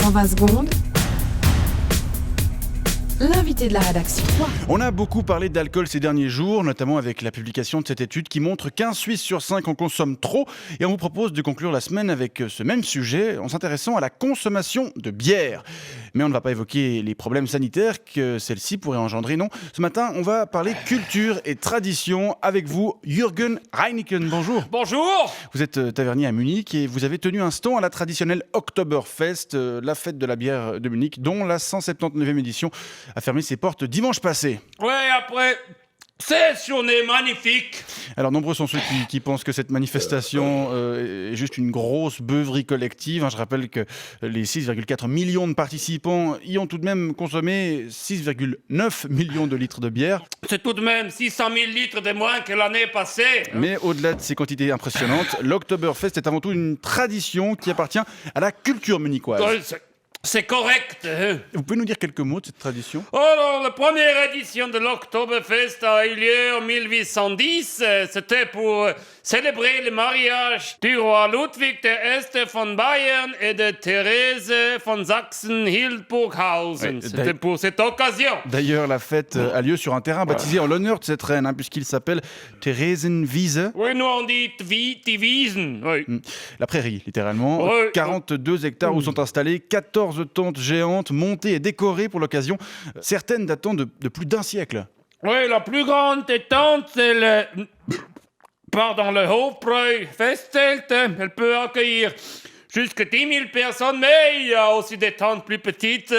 120 secondes. L'invité de la rédaction. On a beaucoup parlé d'alcool ces derniers jours, notamment avec la publication de cette étude qui montre qu'un Suisse sur 5 en consomme trop. Et on vous propose de conclure la semaine avec ce même sujet en s'intéressant à la consommation de bière. Mais on ne va pas évoquer les problèmes sanitaires que celle-ci pourrait engendrer, non. Ce matin, on va parler culture et tradition avec vous, Jürgen Reineken. Bonjour. Bonjour. Vous êtes tavernier à Munich et vous avez tenu un stand à la traditionnelle Oktoberfest, la fête de la bière de Munich, dont la 179e édition a fermé ses portes dimanche passé. Ouais, après, c'est journée magnifique. Alors, nombreux sont ceux qui pensent que cette manifestation est juste une grosse beuverie collective. Je rappelle que les 6,4 millions de participants y ont tout de même consommé 6,9 millions de litres de bière. C'est tout de même 600 000 litres de moins que l'année passée. Mais au-delà de ces quantités impressionnantes, l'Oktoberfest est avant tout une tradition qui appartient à la culture munichoise. C'est correct. Vous pouvez nous dire quelques mots de cette tradition ? Alors, la première édition de l'Oktoberfest a eu lieu en 1810. C'était pour célébrer le mariage du roi Ludwig I von Bayern et de Thérèse von Sachsen-Hildburghausen. C'était pour cette occasion. D'ailleurs, la fête a lieu sur un terrain baptisé en l'honneur de cette reine, puisqu'il s'appelle Theresienwiese. Oui, nous on dit die Wiesen. Oui. La prairie, littéralement. Oui. 42 hectares où sont installés 14 tentes géantes montées et décorées pour l'occasion, certaines datant de plus d'un siècle. Oui, la plus grande des tentes, c'est le Hofbräu Festzelt. Elle peut accueillir jusqu'à 10 000 personnes, mais il y a aussi des tentes plus petites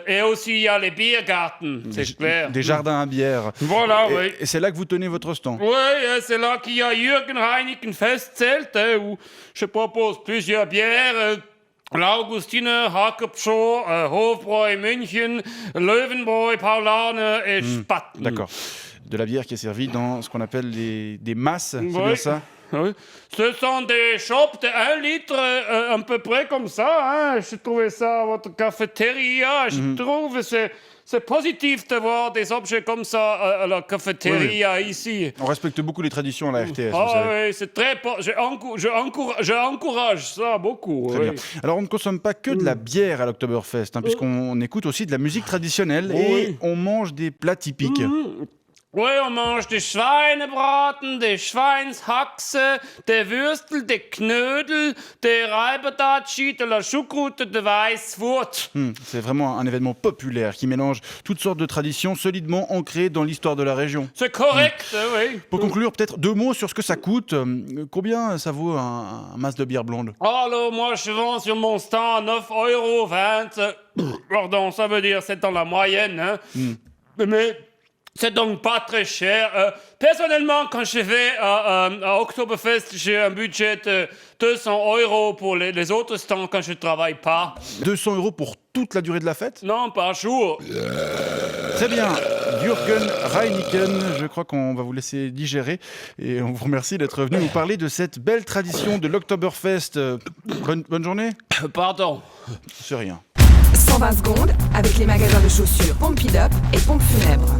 et aussi il y a les Biergarten, c'est clair. Des jardins à bière. Voilà, oui. Et c'est là que vous tenez votre stand. Oui, c'est là qu'il y a Jürgen Reineken Festzelt, où je propose plusieurs bières. L'Augustiner, Hakopschow, Hofbräu München, Löwenbräu, Paulaner et Spaten. D'accord. De la bière qui est servie dans ce qu'on appelle des masses, c'est bien ça ? Oui. Ce sont des chopes de 1 litre, à peu près comme ça. Je trouvais ça à votre cafétéria. Je trouve que c'est positif de voir des objets comme ça à la cafétéria ici. On respecte beaucoup les traditions à la RTS, vous Ah savez. oui, c'est très... Je encourage ça beaucoup. Très bien. Alors, on ne consomme pas que de la bière à l'Oktoberfest, puisqu'on écoute aussi de la musique traditionnelle et on mange des plats typiques. Oui, on mange des Schweinebraten, des Schweinshaxe, des Würstel, des Knödel, des Reiberdatschi, de la choucroute de Weisswurst. C'est vraiment un événement populaire qui mélange toutes sortes de traditions solidement ancrées dans l'histoire de la région. C'est correct, oui. Pour conclure, peut-être 2 mots sur ce que ça coûte. Combien ça vaut un mas de bière blonde ? Alors, moi, je vends sur mon stand 9,20 €. Pardon, ça veut dire c'est dans la moyenne. Mais... c'est donc pas très cher. Personnellement, quand je vais à Oktoberfest, j'ai un budget de 200 € pour les autres stands quand je travaille pas. 200 € pour toute la durée de la fête ? Non, par jour. Très bien, Jürgen Reineken, je crois qu'on va vous laisser digérer et on vous remercie d'être venu nous parler de cette belle tradition de l'Oktoberfest. Bonne journée ? Pardon. C'est rien. 120 secondes avec les magasins de chaussures Pompidop et Pompe Funèbre.